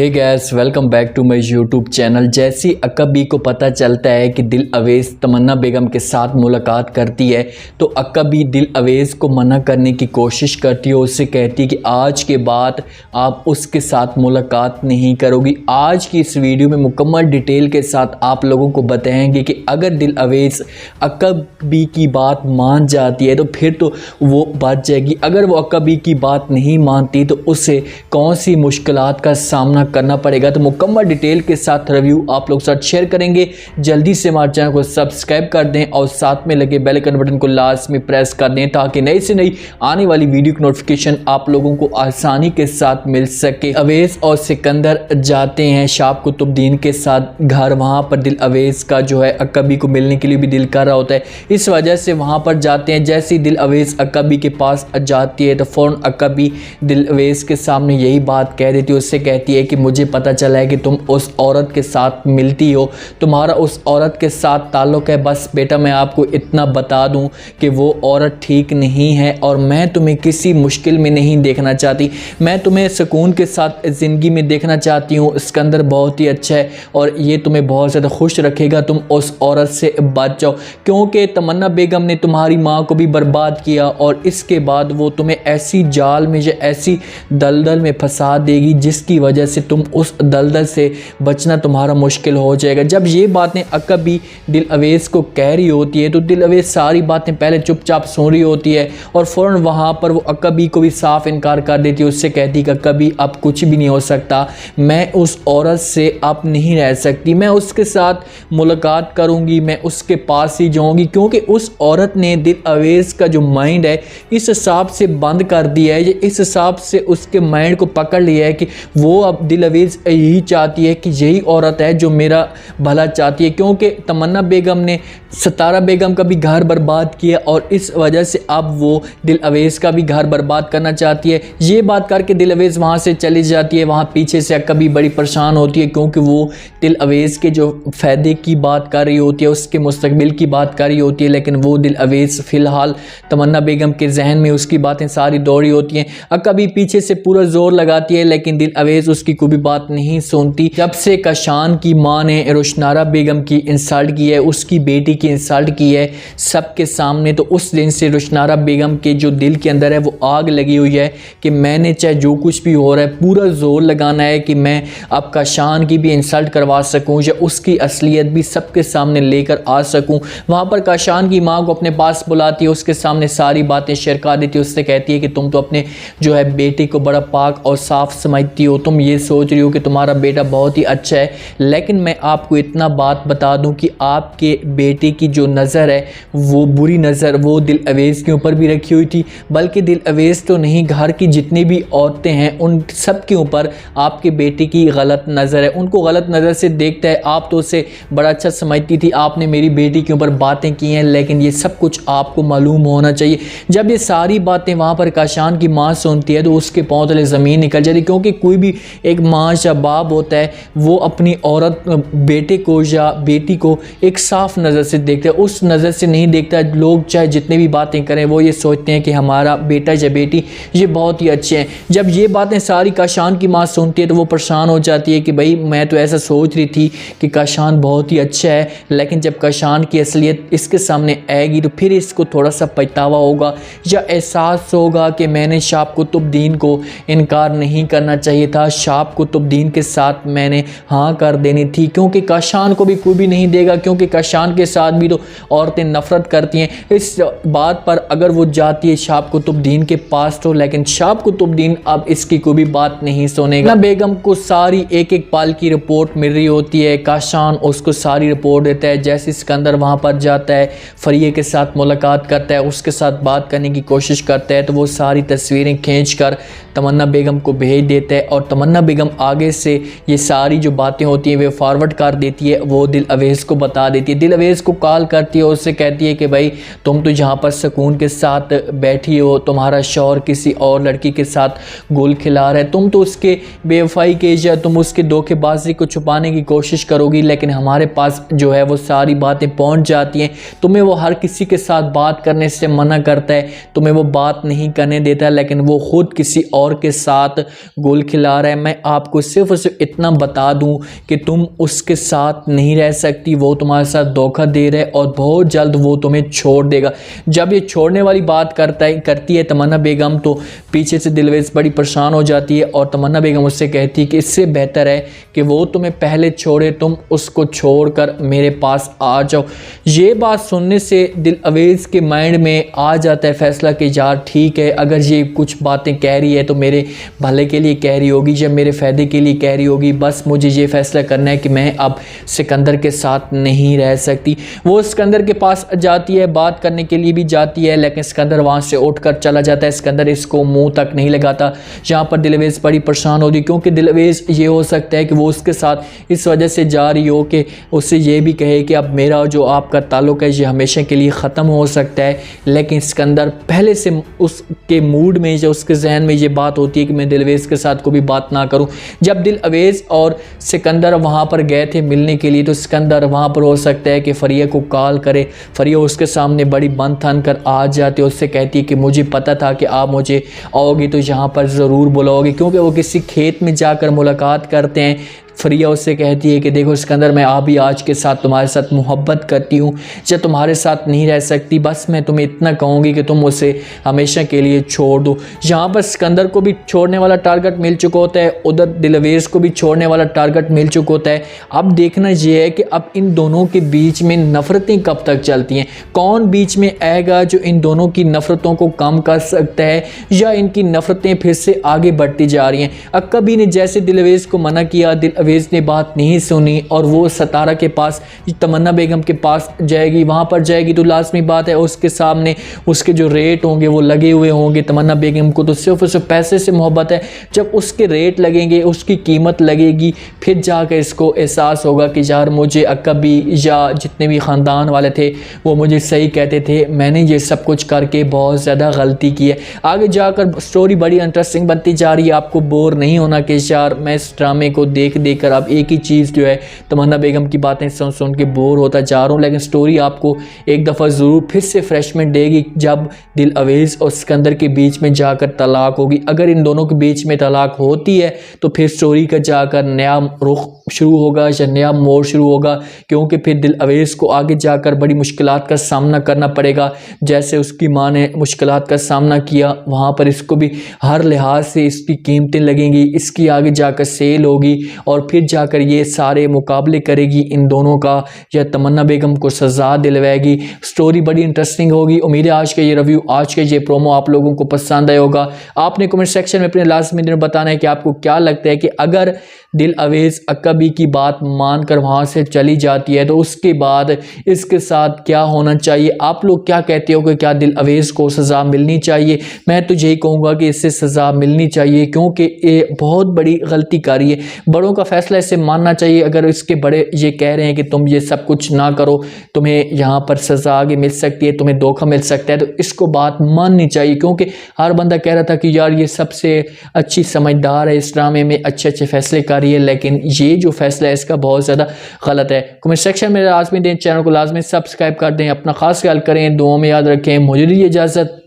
Hey guys, welcome back to my YouTube channel. जैसे ही अक्का को पता चलता है कि दिल अवेज़ तमन्ना बेगम के साथ मुलाकात करती है तो अक्का दिल अवेज़ को मना करने की कोशिश करती है। उससे कहती है कि आज के बाद आप उसके साथ मुलाकात नहीं करोगी। आज की इस वीडियो में मुकम्मल डिटेल के साथ आप लोगों को बताएंगे कि अगर दिल अवेज़ अक्का की बात मान जाती है तो फिर तो वो बच जाएगी, अगर वो अक्का की बात नहीं मानती तो उसे कौन सी मुश्किलात का सामना करना पड़ेगा। तो मुकम्मल डिटेल के साथ रिव्यू आप लोग साथ शेयर करेंगे। जल्दी से हमारे चैनल को सब्सक्राइब कर दें और साथ में लगे बेल आइकन बटन को लास्ट में प्रेस कर दें ताकि नई से नई आने वाली वीडियो की नोटिफिकेशन आप लोगों को आसानी के साथ मिल सके। अवेज़ और सिकंदर जाते हैं शाब कुतुबुद्दीन के साथ घर। वहां पर दिल अवेज़ का जो है अक्का को मिलने के लिए भी दिल कर रहा होता है, इस वजह से वहां पर जाते हैं। जैसे ही दिल अवेज़ अक्का के पास जाती है तो फ़ौरन अक्का दिल अवेज़ के सामने यही बात कह देती है। उससे कहती है कि मुझे पता चला है कि तुम उस औरत के साथ मिलती हो, तुम्हारा उस औरत के साथ ताल्लुक़ है। बस बेटा मैं आपको इतना बता दूं कि वो औरत ठीक नहीं है और मैं तुम्हें किसी मुश्किल में नहीं देखना चाहती, मैं तुम्हें सुकून के साथ ज़िंदगी में देखना चाहती हूँ। सिकंदर बहुत ही अच्छा है और ये तुम्हें बहुत ज़्यादा खुश रखेगा, तुम उस औरत से बच जाओ क्योंकि तमन्ना बेगम ने तुम्हारी माँ को भी बर्बाद किया और इसके बाद वो तुम्हें ऐसी जाल में या ऐसी दलदल में फंसा देगी जिसकी वजह से तुम उस दलदल से बचना तुम्हारा मुश्किल हो जाएगा। जब ये बातें अक्का दिल अवेज़ को कह रही होती है तो दिल अवेज़ सारी बातें पहले चुपचाप सुन रही होती है और फ़ौरन वहाँ पर वो अक्का को भी साफ इनकार कर देती है। उससे कहती है कि अक्का अब कुछ भी नहीं हो सकता, मैं उस औरत से अब नहीं रह सकती, मैं उसके साथ मुलाकात करूँगी, मैं उसके पास ही जाऊँगी क्योंकि उस औरत ने दिल अवेज़ का जो माइंड है इस हिसाब से बंद कर दिया है, इस हिसाब से उसके माइंड को पकड़ लिया है कि वो अब दिल अवेज़ यही चाहती है कि यही औरत है जो मेरा भला चाहती है। क्योंकि तमन्ना बेगम ने सितारा बेगम का भी घर बर्बाद किया और इस वजह से अब वो दिल अवेज़ का भी घर बर्बाद करना चाहती है। ये बात करके दिल अवेज़ वहाँ से चली जाती है। वहाँ पीछे से अक्का बड़ी परेशान होती है क्योंकि वो दिल अवेज़ के जो फ़ायदे की बात कर रही होती है, उसके मुस्तकबिल की बात कर रही होती है, लेकिन वो दिल अवेज़ फ़िलहाल तमन्ना बेगम के जहन में उसकी बातें सारी दौड़ी होती हैं। अक्का पीछे से पूरा जोर लगाती है लेकिन दिल अवेज़ उसकी कोई भी बात नहीं सुनती। जब से काशान की माँ ने रुशनारा बेगम की इंसल्ट की है, उसकी बेटी की इंसल्ट की है सबके सामने, तो उस दिन से रुशनारा बेगम के जो दिल के अंदर है वो आग लगी हुई है कि मैंने चाहे जो कुछ भी हो रहा है पूरा जोर लगाना है कि मैं अब काशान की भी इंसल्ट करवा सकूं या उसकी असलियत भी सबके सामने लेकर आ सकूं। वहाँ पर काशान की माँ को अपने पास बुलाती है, उसके सामने सारी बातें शेयर कर देती है। उससे कहती है कि तुम तो अपने जो है बेटे को बड़ा पाक और साफ समझती हो, तुम ये सोच रही हो कि तुम्हारा बेटा बहुत ही अच्छा है, लेकिन मैं आपको इतना बात बता दूं कि आपके बेटे की जो नज़र है वो बुरी नज़र वो दिल अवेज़ के ऊपर भी रखी हुई थी, बल्कि दिल अवेज़ तो नहीं घर की जितनी भी औरतें हैं उन सब के ऊपर आपके बेटे की गलत नज़र है, उनको गलत नज़र से देखता है। आप तो उसे बड़ा अच्छा समझती थी, आपने मेरी बेटी के ऊपर बातें की हैं, लेकिन ये सब कुछ आपको मालूम होना चाहिए। जब ये सारी बातें वहाँ पर काशान की माँ सुनती है तो उसके पाँव तले ज़मीन निकल जाती, क्योंकि कोई भी एक माँ या बाप होता है वो अपनी औरत बेटे को या बेटी को एक साफ नज़र से देखता है, उस नज़र से नहीं देखता। लोग चाहे जितने भी बातें करें वो ये सोचते हैं कि हमारा बेटा या बेटी ये बहुत ही अच्छे हैं। जब ये बातें सारी काशान की माँ सुनती है तो वो परेशान हो जाती है कि भाई मैं तो ऐसा सोच रही थी कि काशान बहुत ही अच्छा है, लेकिन जब काशान की असलियत इसके सामने आएगी तो फिर इसको थोड़ा सा पछतावा होगा या एहसास होगा कि मैंने शाब कुतुबुद्दीन को इनकार नहीं करना चाहिए था, शाब कुतुबुद्दीन के साथ मैंने हाँ कर देनी थी, क्योंकि काशान को भी कोई भी नहीं देगा, क्योंकि काशान के साथ भी तो औरतें नफरत करती हैं। इस बात पर अगर वो जाती है शाब कुतुबुद्दीन के पास तो लेकिन शाब कुतुबुद्दीन अब इसकी कोई भी बात नहीं सुनेगा। बेगम को सारी एक एक पल की रिपोर्ट मिल रही होती है, काशान उसको सारी रिपोर्ट देता है। जैसे सिकंदर वहाँ पर जाता है, फरिया के साथ मुलाकात करता है, उसके साथ बात करने की कोशिश करता है तो वो सारी तस्वीरें खींच कर तमन्ना बेगम को भेज देता है और तमन्ना बेगम आगे से ये सारी जो बातें होती हैं वे फॉरवर्ड कर देती है, वो दिल अवेज़ को बता देती है। दिल अवेज़ को कॉल करती है, उससे कहती है कि भाई तुम तो यहाँ पर सुकून के साथ बैठी हो, तुम्हारा शौहर किसी और लड़की के साथ गोल खिला रहा है, तुम तो उसके बेवफाई के या तुम उसके धोखेबाजी को छुपाने की कोशिश करोगी, लेकिन हमारे पास जो है वो सारी बातें पहुँच जाती हैं। तुम्हें वो हर किसी के साथ बात करने से मना करता है, तुम्हें वो बात नहीं करने देता, लेकिन वो खुद किसी और के साथ गोल खिला रहा है। मैं आपको सिर्फ और सिर्फ इतना बता दूं कि तुम उसके साथ नहीं रह सकती, वो तुम्हारे साथ धोखा दे रहा है और बहुत जल्द वो तुम्हें छोड़ देगा। जब ये छोड़ने वाली बात करती है तमन्ना बेगम, तो पीछे से दिलवेज बड़ी परेशान हो जाती है और तमन्ना बेगम उससे कहती है कि इससे बेहतर है कि वो तुम्हें पहले छोड़े, तुम उसको छोड़कर मेरे पास आ जाओ। ये बात सुनने से दिल अवेज के माइंड में आ जाता है फैसला कि यार ठीक है, अगर ये कुछ बातें कह रही है तो मेरे भले के लिए कह रही होगी या मेरे फ़ायदे के लिए कह रही होगी। बस मुझे ये फैसला करना है कि मैं अब सिकंदर के साथ नहीं रह सकती। वो सिकंदर के पास जाती है, बात करने के लिए भी जाती है, लेकिन सिकंदर वहाँ से उठकर चला जाता है। सिकंदर इसको मुंह तक नहीं लगाता। यहाँ पर दिलवेज बड़ी परेशान होती, क्योंकि दिलवेज ये हो सकता है कि वो उसके साथ इस वजह से जा रही हो कि उससे ये भी कहे कि अब मेरा जो आपका ताल्लुक़ है ये हमेशा के लिए ख़त्म हो सकता है। लेकिन सिकंदर पहले से उसके मूड में, जो उसके जहन में ये बात होती है कि मैं दिलवेज के साथ कोई भी बात ना करूं। जब दिलवेज और सिकंदर वहां पर गए थे मिलने के लिए, तो सिकंदर वहां पर हो सकता है कि फरिया को कॉल करे। फरिया उसके सामने बड़ी बन थन कर आ जाती है, उससे कहती है कि मुझे पता था कि आप मुझे आओगी तो यहाँ पर ज़रूर बुलाओगे, क्योंकि वो किसी खेत में जाकर मुलाकात करते हैं। फरिया उससे कहती है कि देखो सिकंदर, मैं अभी आज के साथ तुम्हारे साथ मोहब्बत करती हूँ, जब तुम्हारे साथ नहीं रह सकती, बस मैं तुम्हें इतना कहूँगी कि तुम उसे हमेशा के लिए छोड़ दो। यहाँ पर सिकंदर को भी छोड़ने वाला टारगेट मिल चुका होता है, उधर दिलवेज को भी छोड़ने वाला टारगेट मिल चुका होता है। अब देखना यह है कि अब इन दोनों के बीच में नफ़रतें कब तक चलती हैं, कौन बीच में आएगा जो इन दोनों की नफ़रतों को कम कर सकता है, या इनकी नफ़रतें फिर से आगे बढ़ती जा रही हैं। अक्कबी ने जैसे दिलवेज को मना किया, दिलवेज ने बात नहीं सुनी और वो सतारा के पास, तमन्ना बेगम के पास जाएगी। वहाँ पर जाएगी तो लाजमी बात है उसके सामने उसके जो रेट होंगे वो लगे हुए होंगे। तमन्ना बेगम को तो सिर्फ उस पैसे से मोहब्बत है, जब उसके रेट लगेंगे, उसकी कीमत लगेगी, फिर जाकर इसको एहसास होगा कि यार मुझे अक्कबी या जितने भी ख़ानदान वाले थे वो मुझे सही कहते थे, मैंने ये सब कुछ करके बहुत ज़्यादा गलती की है। आगे जाकर स्टोरी बड़ी इंटरेस्टिंग बनती जा रही है। आपको बोर नहीं होना कि यार मैं इस ड्रामे को देख कर अब एक ही चीज़ जो है तमन्ना बेगम की बातें सुन सुन के बोर होता जा रहा हूँ। लेकिन स्टोरी आपको एक दफ़ा ज़रूर फिर से फ्रेशमेंट देगी जब दिलवेज और सिकंदर के बीच में जाकर तलाक होगी। अगर इन दोनों के बीच में तलाक होती है तो फिर स्टोरी का जाकर नया रुख शुरू होगा या नया मोड़ शुरू होगा, क्योंकि फिर दिलवेज को आगे जाकर बड़ी मुश्किलात का सामना करना पड़ेगा। जैसे उसकी माँ ने मुश्किलात का सामना किया, वहाँ पर इसको भी हर लिहाज से इसकी कीमतें लगेंगी, इसकी आगे जाकर सेल होगी और फिर जाकर ये सारे मुकाबले करेगी इन दोनों का, या तमन्ना बेगम को सज़ा दिलवाएगी। स्टोरी बड़ी इंटरेस्टिंग होगी। उम्मीद है आज का ये रिव्यू, आज का ये प्रोमो आप लोगों को पसंद आया होगा। आपने कमेंट सेक्शन में अपने लाजमी दिन बताना है कि आपको क्या लगता है कि अगर दिलवेज अक्कबी की बात मानकर वहाँ से चली जाती है तो उसके बाद इसके साथ क्या होना चाहिए। आप लोग क्या कहते हो कि क्या दिलवेज को सज़ा मिलनी चाहिए? मैं तो यही कहूँगा कि इससे सज़ा मिलनी चाहिए, क्योंकि ये बहुत बड़ी गलती करी है। बड़ों का फैसला इसे मानना चाहिए। अगर इसके बड़े ये कह रहे हैं कि तुम ये सब कुछ ना करो, तुम्हें यहाँ पर सज़ा आगे मिल सकती है, तुम्हें धोखा मिल सकता है, तो इसको बात माननी चाहिए। क्योंकि हर बंदा कह रहा था कि यार ये सबसे अच्छी समझदार है, इस ड्रामे में अच्छे अच्छे फैसले कर रही है, लेकिन ये जो फैसला है इसका बहुत ज़्यादा गलत है। कमेंट सेक्शन में लाजमी दें, चैनल को लाजमी सब्सक्राइब कर दें, अपना खास ख्याल करें, दुआ में याद रखें। मुझे दीजिए इजाज़त।